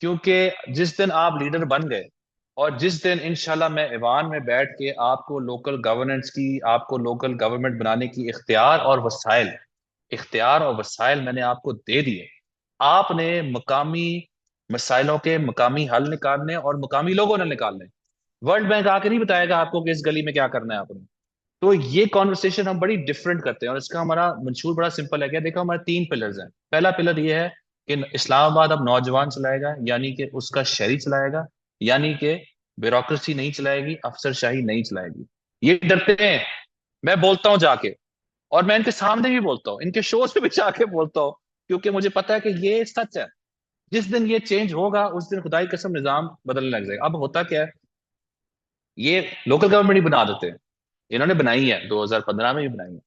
क्योंकि जिस दिन आप लीडर बन गए, और जिस दिन इंशाल्लाह मैं ईवान में बैठ के आपको लोकल गवर्नेंस की, आपको लोकल गवर्नमेंट बनाने की इख्तियार और वसाइल मैंने आपको दे दिए। आपने मकामी मसाइलों के मकामी हल निकालने और मकामी लोगों ने निकालने। वर्ल्ड बैंक आके नहीं बताएगा आपको कि इस गली में क्या करना है आपने। तो ये कॉन्वर्सेशन हम बड़ी डिफरेंट करते हैं, और इसका हमारा मंशूर बड़ा सिंपल है। क्या देखो, हमारे तीन पिलर्स हैं। पहला पिलर ये है कि इस्लामाबाद अब नौजवान चलाएगा, यानी कि उसका शहरी चलाएगा, यानी कि ब्यूरोक्रेसी नहीं चलाएगी, अफसरशाही नहीं चलाएगी। ये डरते हैं, मैं बोलता हूँ जाके, और मैं इनके सामने भी बोलता हूँ, इनके शोज पे भी जाके बोलता हूँ, क्योंकि मुझे पता है कि ये सच है। जिस दिन ये चेंज होगा, उस दिन खुदाई कसम निजाम बदलने लग जाएगा। अब होता क्या है, ये लोकल गवर्नमेंट ही बना देते हैं। इन्होंने बनाई है, 2015 में ही बनाई है।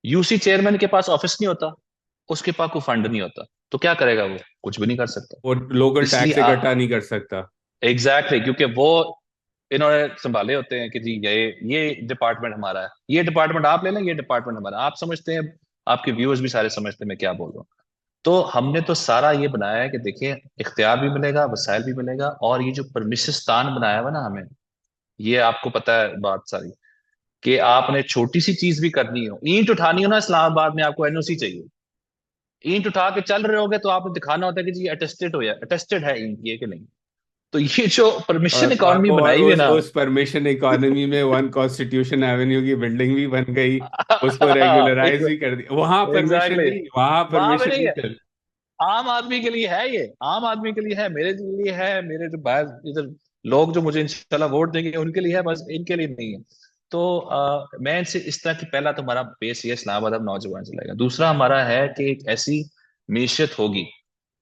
यूसी चेयरमैन के पास ऑफिस नहीं होता, उसके पास कोई फंड नहीं होता, तो क्या करेगा वो? कुछ भी नहीं कर सकता। और लोकल इसलिए टैक्स इकट्ठा नहीं कर सकता। एग्जैक्टली, क्योंकि वो इन्होंने संभाले होते हैं कि जी ये डिपार्टमेंट हमारा है, ये डिपार्टमेंट आप ले लें, ये डिपार्टमेंट हमारा है। आप समझते हैं, आपके व्यूअर्स भी सारे समझते हैं मैं क्या बोल रहा हूँ। तो हमने तो सारा ये बनाया है कि देखिए, इख्तियार भी मिलेगा, वसाइल भी मिलेगा, और ये जो परमिशिस्तान बनाया हुआ ना हमें, ये आपको पता है बात सारी, कि आपने छोटी सी चीज भी करनी हो, ईंट उठानी हो ना इस्लामाबाद में, आपको एनओसी चाहिए। ईंट उठा के चल रहे होगे तो आपने दिखाना होता है कि जी अटेस्टेड हो, या अटेस्टेड है ईंट ये कि नहीं। तो ये जो परमिशन इकोनॉमी और बनाई हुई है ना उस परमिशन इकोनॉमी में वन कॉन्स्टिट्यूशन एवेन्यू की बिल्डिंग भी बन गई, उसको रेगुलराइज भी कर दिया। वहां परमिशन एग्जैक्टली, नहीं, वहां वहां पे परमिशन नहीं नहीं है। चल। आम आदमी के लिए है, ये आम आदमी के लिए है, मेरे लिए है, मेरे जो बाहर इधर लोग जो मुझे इंशाल्लाह वोट देंगे उनके लिए है, बस इनके लिए नहीं है। तो मैं इनसे इस तरह की, पहला तो हमारा बेस ये इस्लामाबाद अब नौजवान चलेगा। दूसरा हमारा है कि एक ऐसी मीशत होगी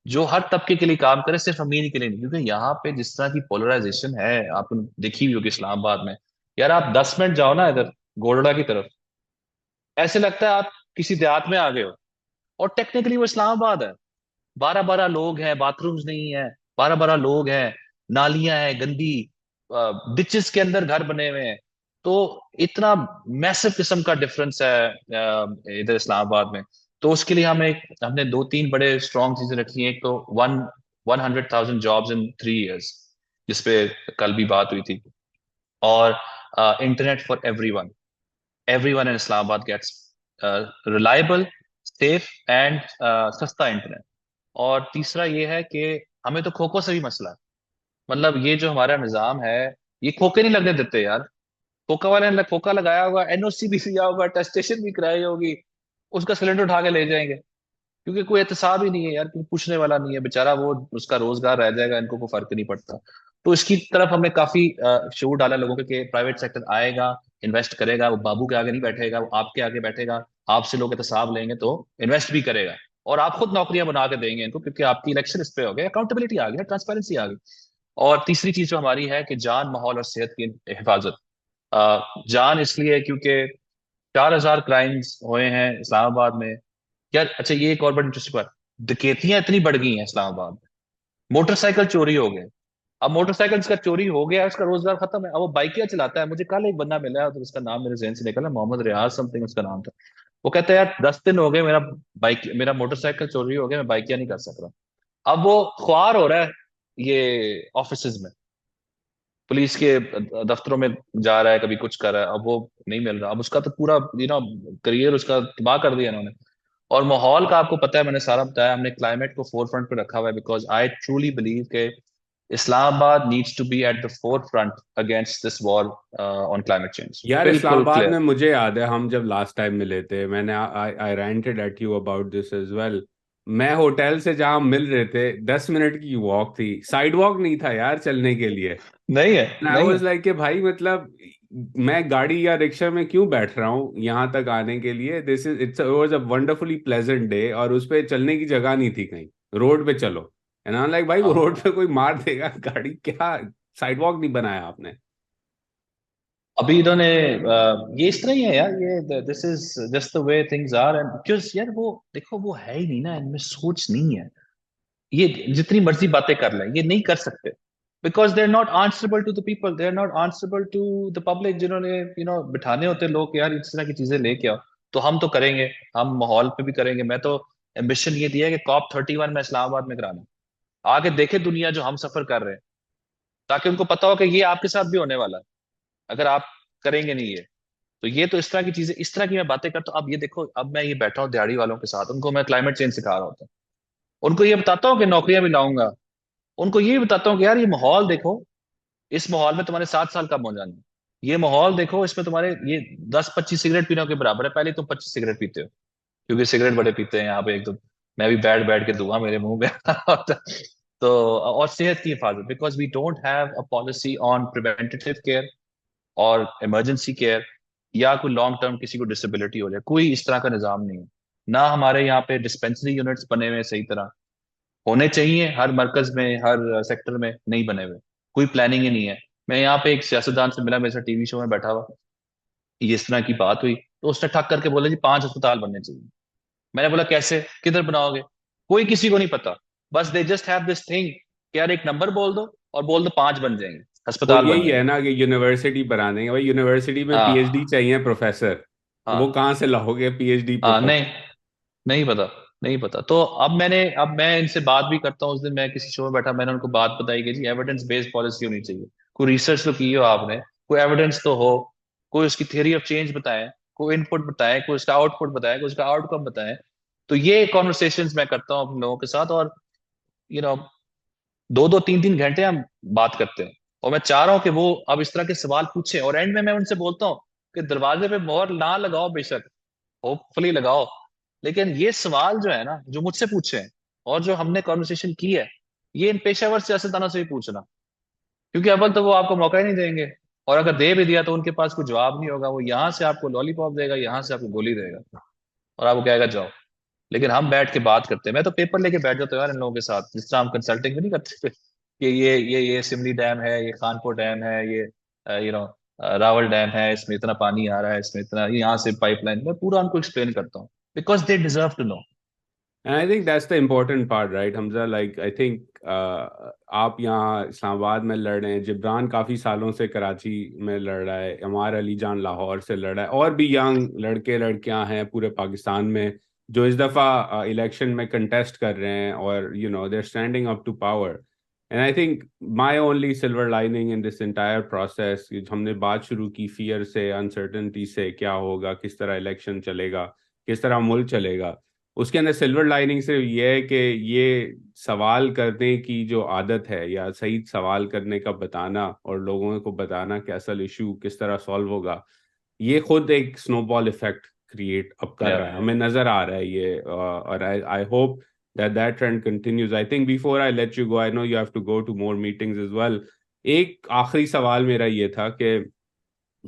जो हर तबके के लिए काम करे, सिर्फ अमीर के लिए नहीं। क्योंकि यहाँ पे जिस तरह की पोलराइजेशन है, आपने देखी भी होगी इस्लामाबाद में। यार आप 10 मिनट जाओ ना इधर गोलड़ा की तरफ, ऐसे लगता है आप किसी देहात में आ गए हो। और टेक्निकली वो इस्लामाबाद है। 12-12 लोग हैं, बाथरूम्स नहीं है, 12-12 लोग हैं, नालियां हैं गंदी, डिचेस के अंदर घर बने हुए हैं। तो इतना मैसिव किस्म का डिफरेंस है इधर इस्लामाबाद में। तो उसके लिए हमने दो तीन बड़े स्ट्रॉन्ग चीजें रखी हैं। एक तो 100,000 जॉब्स इन 3 इयर्स, जिसपे कल भी बात हुई थी। और internet for everyone in Islamabad gets reliable, safe and सस्ता इंटरनेट। और तीसरा ये है कि हमें तो खोखो से भी मसला है। मतलब ये जो हमारा निजाम है, ये खोखे नहीं लगने देते यार। खोखा वाले ने खोखा लगाया होगा, एनओसी भी दिया होगा, टेस्टेशन भी कराई होगी, उसका सिलेंडर उठा के ले जाएंगे। क्योंकि कोई एहतसाब ही नहीं है यार, कोई पूछने वाला नहीं है बेचारा, वो उसका रोजगार रह जाएगा, इनको कोई फर्क नहीं पड़ता। तो इसकी तरफ हमने काफी शोर डाला लोगों के, कि प्राइवेट सेक्टर आएगा, इन्वेस्ट करेगा, वो बाबू के आगे नहीं बैठेगा, वो आपके आगे बैठेगा, आपसे लोग एहतसाब लेंगे तो इन्वेस्ट भी करेगा। और आप खुद नौकरियां बना के देंगे इनको, क्योंकि आपकी इलेक्शन इस पे हो गए, अकाउंटेबिलिटी आ गई, ट्रांसपेरेंसी आ गई। और तीसरी चीज जो हमारी है कि जान, माहौल और सेहत की हिफाजत। जान इसलिए क्योंकि 4,000 क्राइम्स हुए हैं इस्लामाबाद में। यार अच्छा, ये एक और बड़ी इंटरेस्टिंग बात, डकैतियां इतनी बढ़ गई हैं इस्लामाबाद में। मोटरसाइकिल चोरी हो गए। अब मोटरसाइकिल जिसका चोरी हो गया, उसका रोजगार खत्म है, अब वो बाइकिया चलाता है। मुझे कल एक बंदा मिला है, तो उसका नाम मेरे जहन से निकला, मोहम्मद रियाज समथिंग उसका नाम था। वो कहता है यार 10 दिन हो गए, मेरा मोटरसाइकिल चोरी हो गया, मैं बाइकिया नहीं कर सक रहा। अब वो ख्वार हो रहा है ये ऑफिस में, पुलिस के दफ्तरों में जा रहा है, कभी कुछ कर रहा है, अब वो नहीं मिल रहा। अब उसका तो पूरा करियर उसका तबाह कर दिया इन्होंने। और माहौल का आपको पता है, मैंने सारा बताया, हमने क्लाइमेट को फोर फ्रंट पे रखा हुआ है, बिकॉज आई ट्रूली बिलीव के Islamabad needs to be at the forefront against this war on climate change. यार बिल्कुल इस्लामाबाद में क्लियर। मुझे याद है, हम जब लास्ट टाइम मिले थे, मैंने I ranted at you about this as well. मैं होटल से जहाँ मिल रहे थे, 10 मिनट की वॉक थी, साइड वॉक नहीं था यार चलने के लिए। नहीं है, आई नहीं वाज है। लाइक कि भाई मतलब मैं गाड़ी या रिक्शा में क्यों बैठ रहा हूँ यहाँ तक आने के लिए। This is it's was a wonderfully pleasant day, और उस पे चलने की जगह नहीं थी कहीं, रोड पे चलो। एंड आई लाइक भाई वो रोड हाँ, पे कोई मार देगा गाड़ी क्या, साइडवॉक नहीं बनाया आपने? अभी इन्होंने ये इस तरह ही है यार, ये this is just the way things are, and because यार वो देखो वो है ही नहीं ना, इनमें सोच नहीं है। ये जितनी मर्जी बातें कर लें ये नहीं कर सकते, because they are not answerable to the people, they are not answerable to the public, जिन्होंने बिठाने होते हैं लोग कि यार इस तरह की चीजें लेके आओ। तो हम तो करेंगे, हम माहौल पे भी करेंगे। मैं तो एम्बिशन ये दिया है कि COP 31 में इस्लामाबाद में कराना, आगे देखे दुनिया जो हम सफर कर रहे हैं, ताकि उनको पता हो कि ये आपके साथ भी होने वाला है अगर आप करेंगे नहीं ये। तो ये तो इस तरह की चीजें, इस तरह की मैं बातें करता हूँ। अब ये देखो, अब मैं ये बैठा हूँ दिहाड़ी वालों के साथ, उनको मैं क्लाइमेट चेंज सिखा रहा होता हूँ, उनको ये बताता हूँ कि नौकरियां भी लाऊंगा, उनको ये भी बताता हूँ कि यार ये माहौल देखो, इस माहौल में तुम्हारे 7 साल कम हो जाने, ये माहौल देखो इसमें तुम्हारे ये 10-25 सिगरेट पीने के बराबर है, पहले तुम 25 सिगरेट पीते हो, क्योंकि सिगरेट बड़े पीते हैं यहाँ पे एकदम। मैं भी बैठ बैठ के धुआं मेरे मुंह में आता है। तो और सेहत की हिफाजत, because we don't have a policy on preventative care और इमरजेंसी केयर, या कोई लॉन्ग टर्म किसी को डिसेबिलिटी हो जाए, कोई इस तरह का निजाम नहीं है। ना हमारे यहाँ पे डिस्पेंसरी यूनिट्स बने हुए हैं सही तरह, होने चाहिए हर मरकज में, हर सेक्टर में, नहीं बने हुए, कोई प्लानिंग ही नहीं है। मैं यहाँ पे एक सियासतदान से मिला, मेरे साथ टीवी शो में बैठा हुआ, ये इस तरह की बात हुई, तो उसने ठक करके बोला जी 5 अस्पताल बनने चाहिए। मैंने बोला कैसे, किधर बनाओगे? कोई किसी को नहीं पता, बस they just have this thing कि यार एक नंबर बोल दो और बोल दो 5 बन जाएंगे, वो अस्पताल बन यही है जाएंगे। ना कि यूनिवर्सिटी बना देंगे भाई, यूनिवर्सिटी में पीएचडी हाँ चाहिए प्रोफेसर, वो हाँ कहाँ से लाओगे पीएचडी हाँ, प्रोफेसर? नहीं, नहीं पता, नहीं पता। तो अब मैं इनसे बात भी करता हूँ। उस दिन मैं किसी शो में बैठा, मैंने उनको बात बताई कि जी एविडेंस बेस्ड पॉलिसी होनी चाहिए, कोई रिसर्च तो की हो आपने, कोई एविडेंस तो हो, कोई उसकी थियरी ऑफ चेंज बताए, कोई इनपुट बताए, कोई उसका आउटपुट बताए, कोई उसका आउटकम बताए। तो ये कॉन्वर्सेशंस मैं करता हूँ अपने लोगों के साथ, और यू नो 2-2 3-3 घंटे हम बात करते हैं। और मैं चाह रहा हूँ कि वो अब इस तरह के सवाल पूछे, और एंड में मैं उनसे बोलता हूँ कि दरवाजे पे मोहर ना लगाओ बेशक, होपफुली लगाओ, लेकिन ये सवाल जो है ना, जो मुझसे पूछे हैं और जो हमने कॉन्वर्सेशन की है, ये इन पेशेवर सियासतदानों से भी पूछना, क्योंकि अव्वल तो वो आपको मौका ही नहीं देंगे, और अगर दे भी दिया तो उनके पास कोई जवाब नहीं होगा। वो यहाँ से आपको लॉलीपॉप देगा, यहाँ से आपको गोली देगा, और आपको कहेगा जाओ। लेकिन हम बैठ के बात करते हैं, मैं तो पेपर लेके बैठ जाता हूँ यार इन लोगों के साथ, जिस तरह हम कंसल्टिंग भी नहीं करते थे कि ये सिमली डैम है, ये खानपुर डैम है, ये रावल डैम है, इसमें इतना पानी आ रहा है, इसमें इतना, यहाँ से पाइपलाइन, मैं पूरा उनको एक्सप्लेन करता हूँ, because they deserve to know. And I think that's the important part, right Hamza? Like I think आप यहाँ इस्लामाबाद में लड़ रहे हैं, जिब्रान काफ़ी सालों से कराची में लड़ रहा है, अमार अली जान लाहौर से लड़ रहा है, और भी यंग लड़के लड़कियां हैं पूरे पाकिस्तान में जो इस दफ़ा इलेक्शन में कंटेस्ट कर रहे हैं, और there standing up to power. And I think my only silver lining in this entire process, हमने बात शुरू की फियर से, अनसर्टनिटी से, क्या होगा, किस तरह इलेक्शन चलेगा, किस तरह मुल्क चलेगा, उसके अंदर सिल्वर लाइनिंग सिर्फ ये है कि ये सवाल करने की जो आदत है, या सही सवाल करने का बताना और लोगों को बताना कि असल इशू किस तरह सॉल्व होगा, ये खुद एक स्नोबॉल इफेक्ट क्रिएट अब कर या रहा है, हमें नजर आ रहा है ये। और I I hope that that trend continues. I think before I let you go, I know you have to go to more meetings as well. एक आखिरी सवाल मेरा ये था कि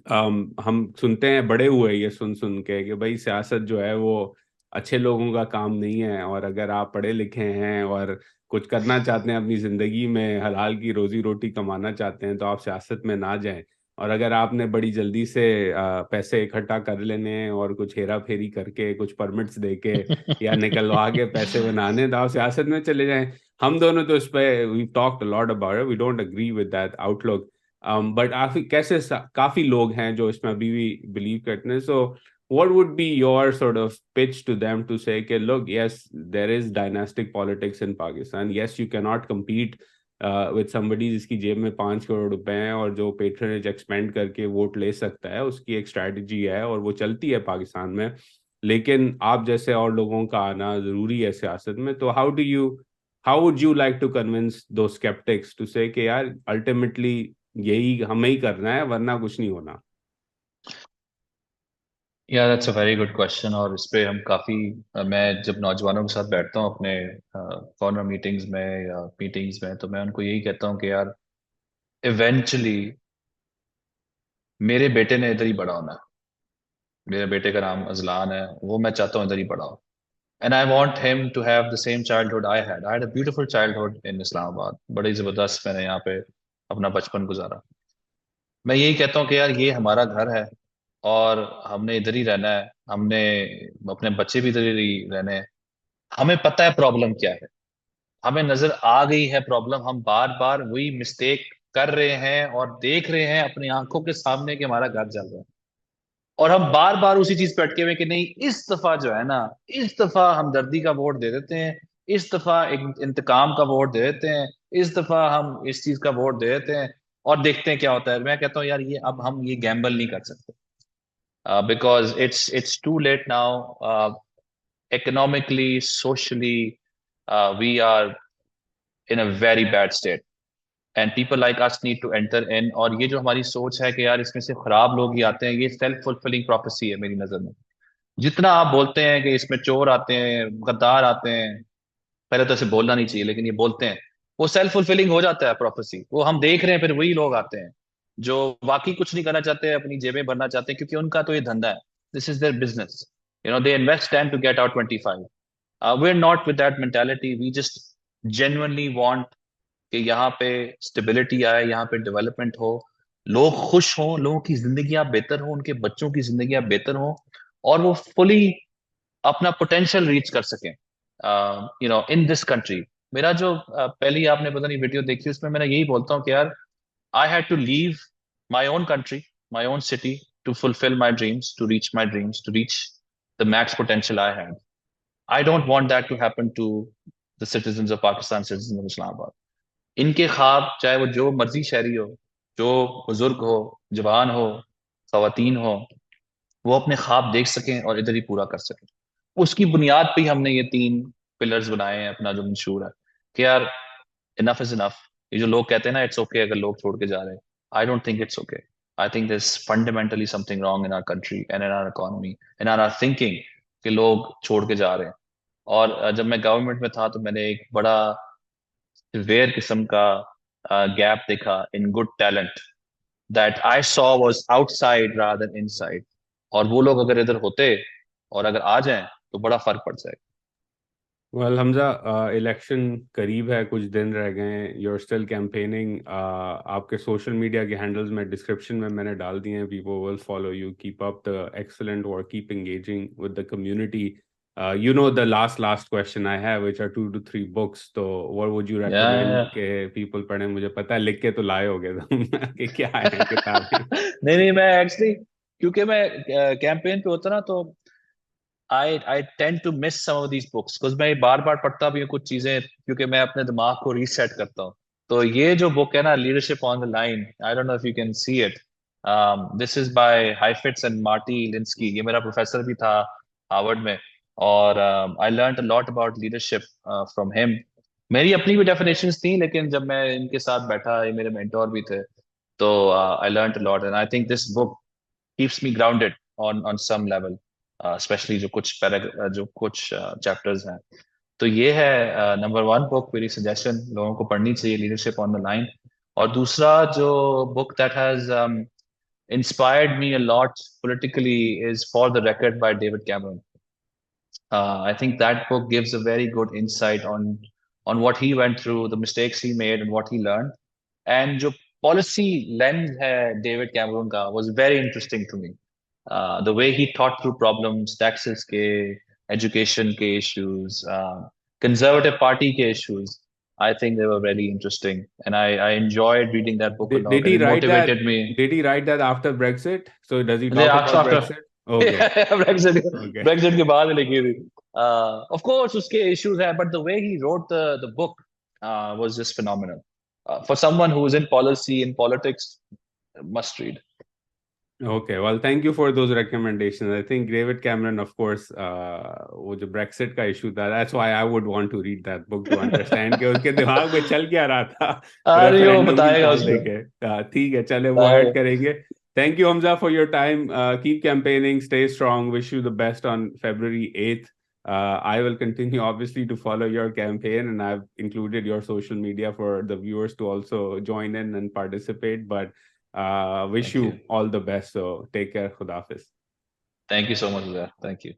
हम सुनते हैं, बड़े हुए ये सुन सुन के कि भाई सियासत जो है वो अच्छे लोगों का काम नहीं है, और अगर आप पढ़े लिखे हैं और कुछ करना चाहते हैं अपनी जिंदगी में, हलाल की रोजी रोटी कमाना चाहते हैं, तो आप सियासत में ना जाएं। और अगर आपने बड़ी जल्दी से पैसे इकट्ठा कर लेने हैं और कुछ हेरा फेरी करके कुछ परमिट्स देके या निकलवा के पैसे बनाने हैं, तो आप सियासत में चले जाएं। हम दोनों तो इस पे we talked a lot about it, we don't agree with that outlook, but काफी लोग हैं जो इसमें अभी भी बिलीव करते हैं। सो what would be your sort of pitch to them to say कि look, yes, there is dynastic politics in Pakistan, yes, you cannot compete with somebody जिसकी जेब में 5 करोड़ रुपए हैं और जो पेट्रोनेज एक्सपेंड करके वोट ले सकता है, उसकी एक स्ट्रैटेजी है और वो चलती है पाकिस्तान में, लेकिन आप जैसे और लोगों का आना जरूरी है सियासत में। तो how would you like to convince those skeptics to say कि यार अल्टीमेटली यही हमें ही करना है, वरना कुछ नहीं होना? या that's a very good question, और इस पे हम काफी, मैं जब नौजवानों के साथ बैठता हूँ अपने कॉर्नर मीटिंग्स में या मीटिंग्स में, तो मैं उनको यही कहता हूँ कि यार इवेंचुअली मेरे बेटे ने इधर ही बड़ा होना है, मेरे बेटे का नाम अजलान है, वो मैं चाहता हूँ इधर ही बड़ा हो, and I want him to have the same childhood I had. I had a beautiful childhood in Islamabad, बड़ी जबरदस्त मैंने यहाँ पे अपना बचपन गुजारा। मैं यही कहता हूँ कि यार ये हमारा घर है और हमने इधर ही रहना है, हमने अपने बच्चे भी इधर ही रहने हैं। हमें पता है प्रॉब्लम क्या है, हमें नजर आ गई है प्रॉब्लम, हम बार बार वही मिस्टेक कर रहे हैं और देख रहे हैं अपनी आंखों के सामने कि हमारा घर जल रहा है, और हम बार बार उसी चीज पे अटके हुए हैं कि नहीं इस दफा जो है ना, इस दफा हमदर्दी का वोट दे देते हैं, इस दफा एक इंतकाम का वोट दे देते हैं, इस दफा हम इस चीज का वोट दे देते हैं, और देखते हैं क्या होता है। मैं कहता हूँ यार ये अब हम ये गैम्बल नहीं कर सकते, because it's too late now, economically, socially, we are in a very bad state and people like us need to enter in। और ये जो हमारी सोच है कि यार इसमें से खराब लोग ही आते हैं, ये सेल्फ फुलफिलिंग प्रोफेसी है मेरी नजर में। जितना आप बोलते हैं कि इसमें चोर आते हैं, गद्दार आते हैं, पहले तो इसे बोलना नहीं चाहिए लेकिन ये बोलते हैं, वो सेल्फ फुलफिलिंग हो जाता है प्रोफेसी। वो हम देख रहे हैं, फिर वही लोग आते हैं जो बाकी कुछ नहीं करना चाहते, अपनी जेबें भरना चाहते हैं, क्योंकि उनका तो ये धंधा है, this is their business. They invest 10 to get out 25। we're not with that mentality, we just genuinely want कि यहाँ पे स्टेबिलिटी आए, यहाँ पे डेवलपमेंट हो, लोग खुश हों, लोगों की जिंदगियां बेहतर हो, उनके बच्चों की जिंदगियां बेहतर हो, और वो फुली अपना पोटेंशियल रीच कर सकें इन दिस कंट्री। मेरा जो पहली आपने पता नहीं वीडियो देखी, उसमें मैंने यही बोलता हूँ कि यार I had to leave my own country, my own city, to fulfil my dreams, to reach my dreams, to reach the max potential I had. I don't want that to happen to the citizens of Pakistan, citizens of Islamabad. इनके ख्वाब चाहे वो जो मर्जी शहरी हो, जो बुजुर्ग हो, जवान हो, खवातीन हो, वो अपने ख्वाब देख सकें और इधर ही पूरा कर सकें। उसकी बुनियाद पे ही हमने ये 3 पिलर्स बनाए हैं अपना, जो मंशूर है कि यार इनफ इज इनफ। ये जो लोग कहते हैं ना इट्स ओके अगर लोग छोड़ के जा रहे हैं, I don't think it's okay. I think this fundamentally something wrong in our country and in our economy, in our thinking, कि लोग छोड़ के जा रहे हैं। और जब मैं गवर्नमेंट में था तो मैंने एक बड़ा सिवियर किस्म का गैप देखा in good talent, that I saw was outside rather than inside. और वो लोग अगर इधर होते और अगर आ जाएं तो बड़ा फर्क पड़ जाएगा। वेल हमजा, इलेक्शन करीब है, कुछ दिन रह गए हैं, यू आर स्टिल कैंपेनिंग। आपके सोशल मीडिया के हैंडल्स में डिस्क्रिप्शन में मैंने डाल दिए हैं, people will follow you, keep up the excellent work, keep engaging with the community. You know the last question I have, which are 2 to 3 books. तो what would you recommend या के people पढ़ें? मुझे पता है लिख के तो लाए होगे तुम कि क्या है किताबें। नहीं नहीं, मैं एक्चुअली क्योंकि मैं कैंपेन पे होता ना, तो I tend to miss some of these books because मैं बार बार पढ़ता भी हूँ कुछ चीजें, क्योंकि मैं अपने दिमाग को रीसेट करता हूँ। तो ये जो बुक है ना, leadership on the line, I don't know if you can see it, this is by Heifetz and Marty Linsky. ये मेरा प्रोफेसर भी था हार्वर्ड में, और I learn a lot about leadership from him. मेरी अपनी भी डेफिनेशंस थी, लेकिन जब मैं इनके साथ बैठा, ये मेरे मेंटोर भी थे, तो आई learn a lot and I think this book keeps me grounded on some level, especially जो कुछ चैप्टर्स हैं। तो ये है नंबर 1 बुक, मेरी सजेशन लोगों को पढ़नी चाहिए, लीडरशिप ऑन द लाइन। और दूसरा जो book that has inspired me a lot politically is For the Record by David Cameron. I think that book gives a very good insight on what he went through, the mistakes he made, and what he learned. And जो policy lens है David Cameron का was very interesting to me. The way he thought through problems, taxes के, education के issues, conservative party के issues. I think they were very interesting, and I enjoyed reading that book a lot, Did and he it write that? motivated me. Did he write that after Brexit? So does he Yeah, talk about after Brexit? Okay, Brexit, okay. Brexit के बाद लिखी थी। Of course उसके issues हैं, but the way he wrote the book was just phenomenal. For someone who is in policy, in politics, must read. Okay, well, thank you for those recommendations. I think David Cameron, of course, वो जो Brexit का issue था, that's why I would want to read that book to understand कि उसके दिमाग में चल क्या रहा था अरे वो रेफरेंडम की बताएगा कॉल उसको, देके। ठीक है, चले वो ऐड बताएगा। करेंगे। Thank you, Hamza, for your time. Keep campaigning, stay strong. Wish you the best on February 8th. I will continue, obviously, to follow your campaign, and I've included your social media for the viewers to also join in and participate. But wish Thank you you. all the best. So take care. Khudafiz. Thank you so much, Uzair. Thank you.